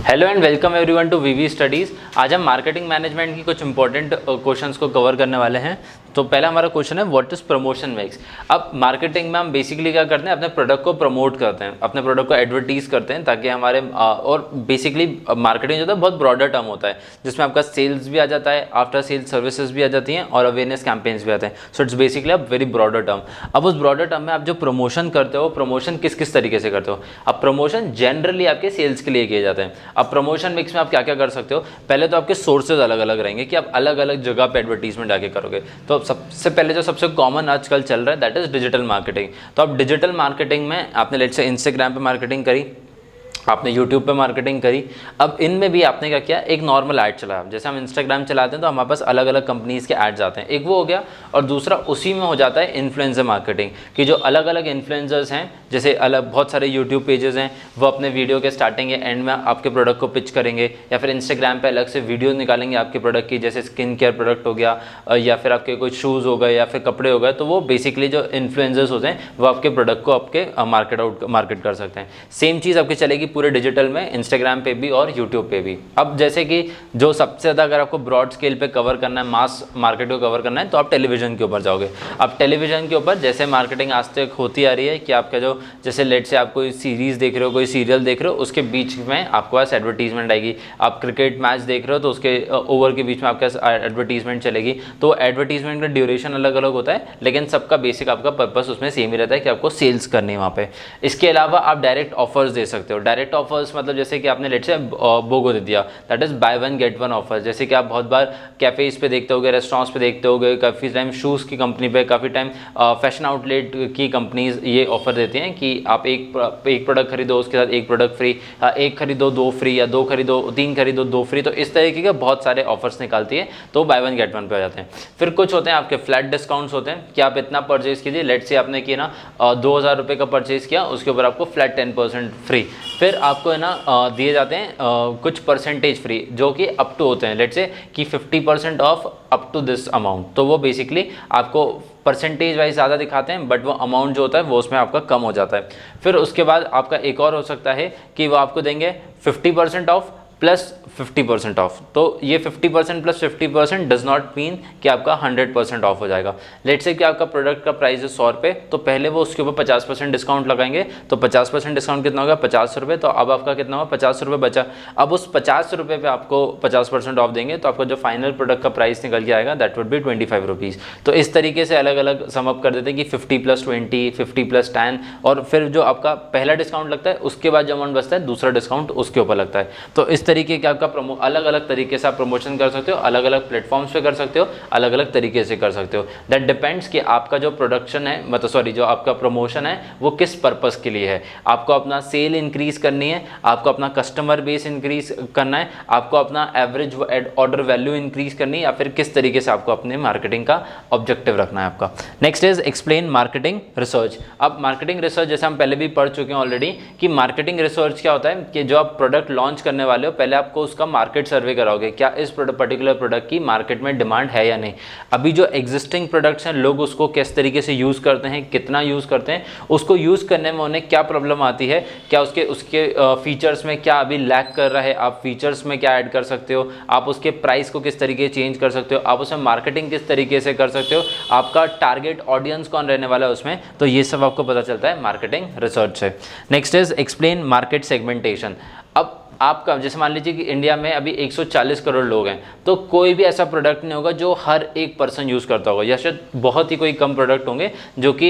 Hello and welcome everyone to VV Studies. आज हम marketing management की कुछ इंपॉर्टेंट क्वेश्चंस को कवर करने वाले हैं। तो पहला हमारा क्वेश्चन है व्हाट इज़ प्रमोशन मिक्स। अब मार्केटिंग में हम बेसिकली क्या करते हैं, अपने प्रोडक्ट को प्रमोट करते हैं, अपने प्रोडक्ट को एडवर्टीज़ करते हैं ताकि हमारे और बेसिकली मार्केटिंग जो होता है बहुत ब्रॉडर टर्म होता है, जिसमें आपका सेल्स भी आ जाता है, आफ्टर सेल्स सर्विसेज भी आ जाती हैं और अवेयरनेस कैंपेन्स भी आते हैं। So it's basically a very broader term. अब उस ब्रॉडर टर्म में आप जो प्रमोशन करते हो, प्रमोशन किस किस तरीके से करते हो। अब प्रमोशन जनरली आपके सेल्स के लिए किए जाते हैं। अब प्रमोशन मिक्स में आप क्या क्या कर सकते हो, पहले तो आपके सोर्सेज अलग अलग रहेंगे कि आप अलग अलग जगह पे एडवर्टीजमेंट आके करोगे। तो सबसे पहले जो सबसे कॉमन आजकल चल रहा है दैट इज डिजिटल मार्केटिंग। तो आप डिजिटल मार्केटिंग में आपने लेट्स से इंस्टाग्राम पे मार्केटिंग करी, आपने यूट्यूब पे मार्केटिंग करी। अब इनमें भी आपने क्या किया, एक नॉर्मल ऐड चलाया। जैसे हम इंस्टाग्राम चलाते हैं तो हमारे पास अलग अलग कंपनीज़ के एड्स आते हैं, एक वो हो गया। और दूसरा उसी में हो जाता है इन्फ्लुएंसर मार्केटिंग कि जो अलग अलग इन्फ्लुएंसर्स हैं, जैसे अलग बहुत सारे यूट्यूब पेजेस हैं, वो अपने वीडियो के स्टार्टिंग या एंड में आपके प्रोडक्ट को पिच करेंगे, या फिर इंस्टाग्राम पे अलग से वीडियो निकालेंगे आपके प्रोडक्ट की, जैसे स्किन केयर प्रोडक्ट हो गया या फिर आपके कोई शूज़ हो गए या फिर कपड़े हो गए। तो वो बेसिकली जो इन्फ्लुएंसर्स होते हैं वो आपके प्रोडक्ट को आपके मार्केट कर सकते हैं। सेम चीज़ आपकी चलेगी पूरे डिजिटल में, इंस्टाग्राम पे भी और यूट्यूब पे भी। अब जैसे कि जो सबसे ज़्यादा अगर आपको ब्रॉड स्केल पे कवर करना है, मास मार्केट को कवर करना है, तो आप टेलीविजन के ऊपर जाओगे। अब टेलीविजन के ऊपर जैसे मार्केटिंग आज तक होती आ रही है कि आपका जो जैसे लेट से आप कोई सीरीज़ देख रहे हो, कोई सीरियल देख रहे हो, उसके बीच में आपके पास एडवर्टीजमेंट आएगी। आप क्रिकेट मैच देख रहे हो तो उसके ओवर के बीच में आपके पास एडवर्टीजमेंट चलेगी। तो एडवर्टीजमेंट का ड्यूरेशन अलग अलग होता है, लेकिन सबका बेसिक आपका पर्पस उसमें सेम ही रहता है कि आपको सेल्स करनी है वहाँ पे। इसके अलावा आप डायरेक्ट ऑफर्स दे सकते हो। डायरेक्ट ऑफर्स मतलब जैसे कि आपने लेट से बोगो दे दिया, that is by one get one offer. जैसे कि आप बहुत बार कैफेज पे देखते होगे, रेस्टोरेंट्स पे देखते होगे, काफ़ी टाइम शूज़ की कंपनी पे, काफ़ी टाइम फैशन आउटलेट की कंपनीज ये ऑफर देती हैं कि आप एक प्रोडक्ट खरीदो उसके साथ एक प्रोडक्ट फ्री, एक खरीदो दो फ्री, या दो खरीदो तीन खरीदो दो फ्री। तो इस तरीके के बहुत सारे ऑफर्स निकालती है, तो बाय वन गेट वन पे हो जाते हैं। फिर कुछ होते हैं आपके फ्लैट डिस्काउंट्स होते हैं कि आप इतना परचेज कीजिए, लेट से आपने किया ना 2000 रुपये का परचेज किया, उसके ऊपर आपको फ्लैट 10% फ्री। फिर आपको है ना दिए जाते हैं कुछ परसेंटेज फ्री, जो कि अप टू होते हैं लेट्स से कि 50% off up to this amount. तो वो बेसिकली आपको परसेंटेज वाइज ज़्यादा दिखाते हैं, बट वो अमाउंट जो होता है वो उसमें आपका कम हो जाता है। फिर उसके बाद आपका एक और हो सकता है कि वो आपको देंगे 50% ऑफ प्लस 50% ऑफ। तो ये 50% प्लस 50% डज नॉट मीन कि आपका 100% ऑफ हो जाएगा। लेट्स से कि आपका प्रोडक्ट का प्राइस है 100 रुपये, तो पहले वो उसके ऊपर 50% डिस्काउंट लगाएंगे। तो 50% डिस्काउंट कितना होगा, 50 रुपये। तो अब आपका कितना होगा, 50 रुपये बचा। अब उस 50 रुपये पे आपको 50% ऑफ देंगे, तो आपका जो फाइनल प्रोडक्ट का प्राइस निकल के आएगा दैट वुड बी 25 रुपीज़। तो इस तरीके से अलग अलग समअप कर देते हैं कि 50 + 20, 50 + 10, और फिर जो आपका पहला डिस्काउंट लगता है उसके बाद जो अमाउंट बचता है दूसरा डिस्काउंट उसके ऊपर लगता है। तो इस तरीके के आपका अलग अलग तरीके से आप प्रमोशन कर सकते हो, अलग अलग प्लेटफॉर्म्स पे कर सकते हो, अलग अलग तरीके से कर सकते हो। दैट डिपेंड्स कि आपका जो प्रोडक्शन है, मतलब सॉरी जो आपका प्रमोशन है वो किस पर्पस के लिए है। आपको अपना सेल इंक्रीज करनी है, आपको अपना कस्टमर बेस इंक्रीज करना है, आपको अपना एवरेज ऑर्डर वैल्यू इंक्रीज करनी है, या फिर किस तरीके से आपको अपने मार्केटिंग का ऑब्जेक्टिव रखना है आपका। Next is explain marketing research. अब मार्केटिंग रिसर्च जैसे हम पहले भी पढ़ चुके हैं ऑलरेडी कि मार्केटिंग रिसर्च क्या होता है कि जो आप प्रोडक्ट लॉन्च करने वाले हो पहले आपको उसका मार्केट सर्वे कराओगे, क्या इस पर्टिकुलर प्रोडक्ट की मार्केट में डिमांड है या नहीं। अभी जो एग्जिस्टिंग प्रोडक्ट्स हैं लोग उसको किस तरीके से यूज़ करते हैं, कितना यूज़ करते हैं, उसको यूज़ करने में उन्हें क्या प्रॉब्लम आती है, क्या उसके फीचर्स में क्या अभी लैक कर रहा है, आप फीचर्स में क्या ऐड कर सकते हो, आप उसके प्राइस को किस तरीके से चेंज कर सकते हो, आप उसमें मार्केटिंग किस तरीके से कर सकते हो, आपका टारगेट ऑडियंस कौन रहने वाला है उसमें। तो ये सब आपको पता चलता है मार्केटिंग रिसर्च से। Next is explain market segmentation. अब आपका जैसे मान लीजिए कि इंडिया में अभी 140 करोड़ लोग हैं, तो कोई भी ऐसा प्रोडक्ट नहीं होगा जो हर एक पर्सन यूज़ करता होगा, या शायद बहुत ही कोई कम प्रोडक्ट होंगे जो कि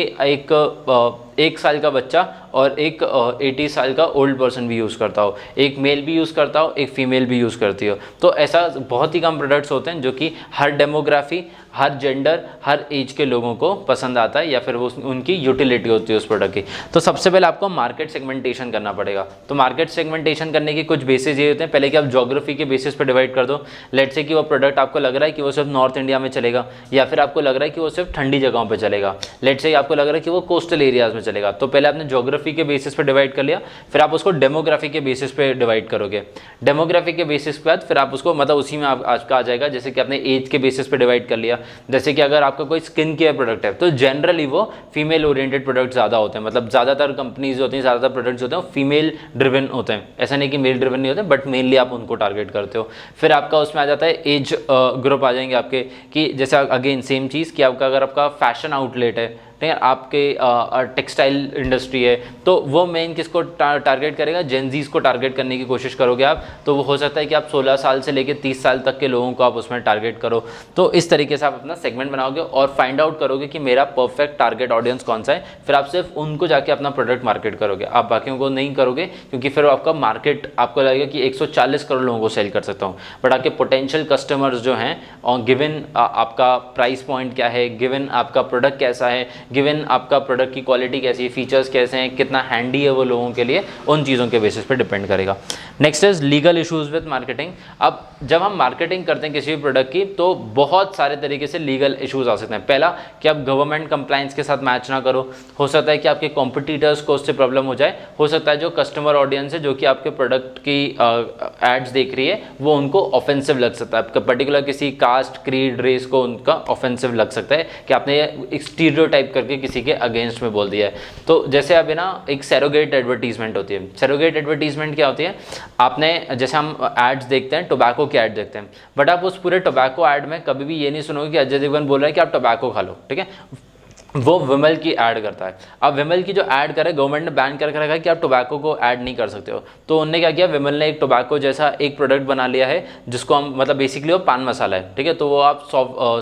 एक साल का बच्चा और एक 80 साल का ओल्ड पर्सन भी यूज़ करता हो, एक मेल भी यूज़ करता हो, एक फीमेल भी यूज़ करती हो। तो ऐसा बहुत ही कम प्रोडक्ट्स होते हैं जो कि हर डेमोग्राफी, हर जेंडर, हर एज के लोगों को पसंद आता है, या फिर वो उनकी यूटिलिटी होती है उस प्रोडक्ट की। तो सबसे पहले आपको मार्केट सेगमेंटेशन करना पड़ेगा। तो मार्केट सेगमेंटेशन करने के कुछ बेसिस ये होते हैं, पहले कि आप ज्योग्राफी के बेसिस पे डिवाइड कर दो। लेट्स से कि वो प्रोडक्ट आपको लग रहा है कि वो सिर्फ नॉर्थ इंडिया में चलेगा, या फिर आपको लग रहा है कि वो सिर्फ ठंडी जगहों पर चलेगा। लेट्स से आपको लग रहा है कि वो कोस्टल एरियाज में चलेगा। तो पहले आपने ज्योग्राफी के बेसिस पे डिवाइड कर लिया, फिर आप उसको डेमोग्राफी के बेसिस पे डिवाइड करोगे। डेमोग्राफी के बेसिस के बाद फिर आप उसको मतलब उसी में आपका आ जाएगा, जैसे कि आपने एज के बेसिस पे डिवाइड कर लिया, जैसे कि अगर आपका कोई स्किन केयर प्रोडक्ट है तो जनरली वो फीमेल ओरिएंटेड प्रोडक्ट ज़्यादा होते हैं, मतलब ज़्यादातर कंपनीज होती हैं, ज़्यादातर प्रोडक्ट्स होते हैं फीमेल ड्रिवन होते हैं। ऐसा नहीं कि मेल ड्रिवन नहीं होते, बट मेनली आप उनको टारगेट करते हो। फिर आपका उसमें आ जाता है एज ग्रुप आ जाएंगे आपके, कि जैसे अगेन सेम चीज़ कि आपका अगर आपका फैशन आउटलेट है, ठीक है, आपके टेक्सटाइल इंडस्ट्री है, तो वो मेन किसको टारगेट करेगा, जेनजीज को टारगेट करने की कोशिश करोगे आप। तो वो हो सकता है कि आप 16 साल से लेकर 30 साल तक के लोगों को आप उसमें टारगेट करो। तो इस तरीके से आप अपना सेगमेंट बनाओगे और फाइंड आउट करोगे कि मेरा परफेक्ट टारगेट ऑडियंस कौन सा है। फिर आप सिर्फ उनको जाके अपना प्रोडक्ट मार्केट करोगे, आप बाकियों को नहीं करोगे, क्योंकि फिर आपका मार्केट आपको लगेगा कि 140 करोड़ लोगों को सेल कर सकता हूँ, बट आपके पोटेंशियल कस्टमर्स जो हैं, और गिवन आपका प्राइस पॉइंट क्या है, गिवन आपका प्रोडक्ट कैसा है, गिवन आपका प्रोडक्ट की क्वालिटी कैसी है, फीचर्स कैसे हैं, कितना हैंडी है वो लोगों के लिए, उन चीज़ों के बेसिस पे डिपेंड करेगा। Next is legal issues with marketing. अब जब हम मार्केटिंग करते हैं किसी भी प्रोडक्ट की, तो बहुत सारे तरीके से लीगल इश्यूज आ सकते हैं। पहला कि आप गवर्नमेंट कंप्लाइंस के साथ मैच ना करो, हो सकता है कि आपके कॉम्पिटिटर्स को उससे प्रॉब्लम हो जाए, हो सकता है जो कस्टमर ऑडियंस है जो कि आपके प्रोडक्ट की एड्स देख रही है वो उनको ऑफेंसिव लग सकता है, पर्टिकुलर किसी कास्ट, क्रीड, रेस को उनका ऑफेंसिव लग सकता है कि आपने एक स्टीरियोटाइप करके किसी के अगेंस्ट में बोल दिया है। तो जैसे अब ना एक सैरोगेट एडवर्टीजमेंट होती है। सैरोगेट एडवर्टीजमेंट क्या होती है, आपने जैसे हम एड्स देखते हैं, टोबैको के ऐड देखते हैं, बट आप उस पूरे टोबैको ऐड में कभी भी ये नहीं सुनोगे कि अजय देवगन बोल रहा है कि आप टोबैको खा लो, ठीक है, वो विमल की ऐड करता है। अब विमल की जो ऐड करे, गवर्नमेंट ने बैन करके रखा है कि आप टोबैको को ऐड नहीं कर सकते हो, तो उन्होंने क्या किया, विमल ने एक टोबैको जैसा एक प्रोडक्ट बना लिया है जिसको हम, मतलब बेसिकली वो पान मसाला है, ठीक है, तो वो आप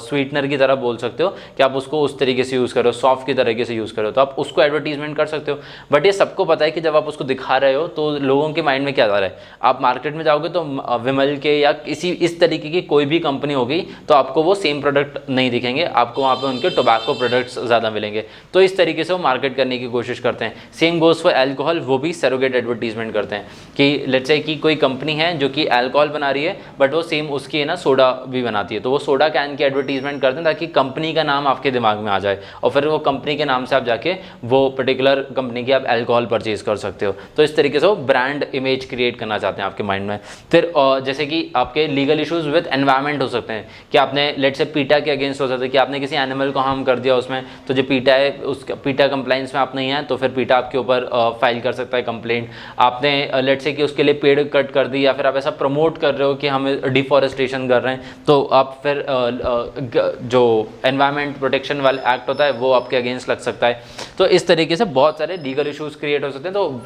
स्वीटनर की तरह बोल सकते हो कि आप उसको उस तरीके से यूज़ करो, सॉफ्ट की तरीके से यूज़ करो, तो आप उसको एडवर्टीजमेंट कर सकते हो। बट ये सबको पता है कि जब आप उसको दिखा रहे हो तो लोगों के माइंड में क्या जा रहा है, आप मार्केट में जाओगे तो विमल के या किसी इस तरीके की कोई भी कंपनी होगी तो आपको वो सेम प्रोडक्ट नहीं दिखेंगे, आपको वहाँ पर उनके टोबैको प्रोडक्ट्स ज़्यादा मिलेंगे। तो इस तरीके से वो मार्केट करने की कोशिश करते हैं। सेम गोज फॉर अल्कोहल, वो भी सरोगेट एडवर्टीजमेंट करते हैं कि लेट्स से कि कोई कंपनी है जो कि अल्कोहल बना रही है, बट वो सेम उसकी है ना सोडा भी बनाती है, तो वो सोडा कैन की एडवर्टीजमेंट करते हैं ताकि कंपनी का नाम आपके दिमाग में आ जाए, और फिर वो कंपनी के नाम से आप जाके वो पर्टिकुलर कंपनी की आप अल्कोहल परचेज कर सकते हो। तो इस तरीके से वो ब्रांड इमेज क्रिएट करना चाहते हैं आपके माइंड में। फिर जैसे कि आपके लीगल इशूज विद एनवायरमेंट हो सकते हैं कि आपने लेट्स से पीटा के अगेंस्ट हो सकते हैं कि आपने किसी एनिमल को हार्म कर दिया उसमें, तो जो पीटा है उसका पीटा कंप्लाइंस में आप नहीं है तो फिर पीटा आपके ऊपर फाइल कर सकता है कंप्लेंट। आपने लेट्स से कि उसके लिए पेड़ कट कर दी, या फिर आप ऐसा प्रमोट कर रहे हो कि हम डिफॉरेस्टेशन कर रहे हैं, तो आप फिर जो एनवायरमेंट प्रोटेक्शन वाला एक्ट होता है वो आपके अगेंस्ट लग सकता है। तो इस तरीके से बहुत सारे लीगल इशूज़ क्रिएट हो सकते हैं। तो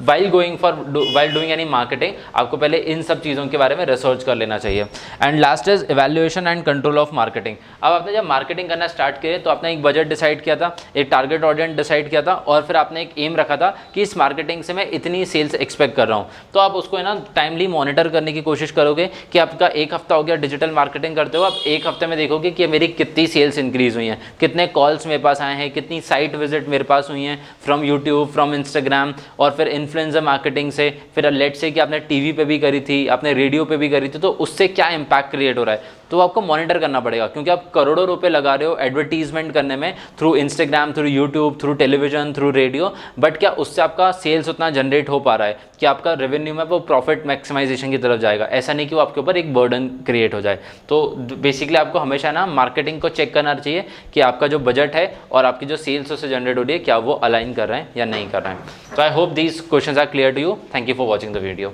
वाइल डूइंग एनी मार्केटिंग आपको पहले इन सब चीज़ों के बारे में रिसर्च कर लेना चाहिए। And last is evaluation and control of marketing. अब आपने जब मार्केटिंग करना स्टार्ट किए तो आपने एक बजट डिसाइड किया था, एक टारगेट ऑडियंस डिसाइड किया था, और फिर आपने एक एम रखा था कि इस मार्केटिंग से मैं इतनी सेल्स एक्सपेक्ट कर रहा हूँ। तो आप उसको है ना टाइमली मॉनिटर करने की कोशिश करोगे कि आपका एक हफ्ता हो गया डिजिटल मार्केटिंग करते हो, आप एक हफ्ते में देखोगे कि मेरी कितनी सेल्स इंक्रीज हुई हैं, कितने कॉल्स मेरे पास आए हैं, कितनी साइट विजिट मेरे पास हुई हैं फ्रॉम यूट्यूब, फ्रॉम इंस्टाग्राम, और फिर इन्फ्लुएंसर मार्केटिंग से, फिर लेट से कि आपने टीवी पे भी करी थी, आपने रेडियो पे भी करी थी, तो उससे क्या इंपैक्ट क्रिएट हो रहा है, तो आपको मॉनिटर करना पड़ेगा, क्योंकि आप करोड़ों रुपए लगा रहे हो एडवर्टीजमेंट करने में through Instagram, through YouTube, through television, through radio, but क्या उससे आपका सेल्स उतना जनरेट हो पा रहा है कि आपका रेवेन्यू में वो प्रॉफिट मैक्सिमाइजेशन की तरफ जाएगा? ऐसा नहीं कि वो आपके ऊपर एक बर्डन क्रिएट हो जाए। तो बेसिकली आपको हमेशा ना मार्केटिंग को चेक करना चाहिए कि आपका जो बजट है और आपकी जो सेल्स उससे जनरेट हो रही है क्या वो अलाइन कर रहे हैं या नहीं कर रहे हैं। तो I hope these questions are clear to you. Thank you for watching the video.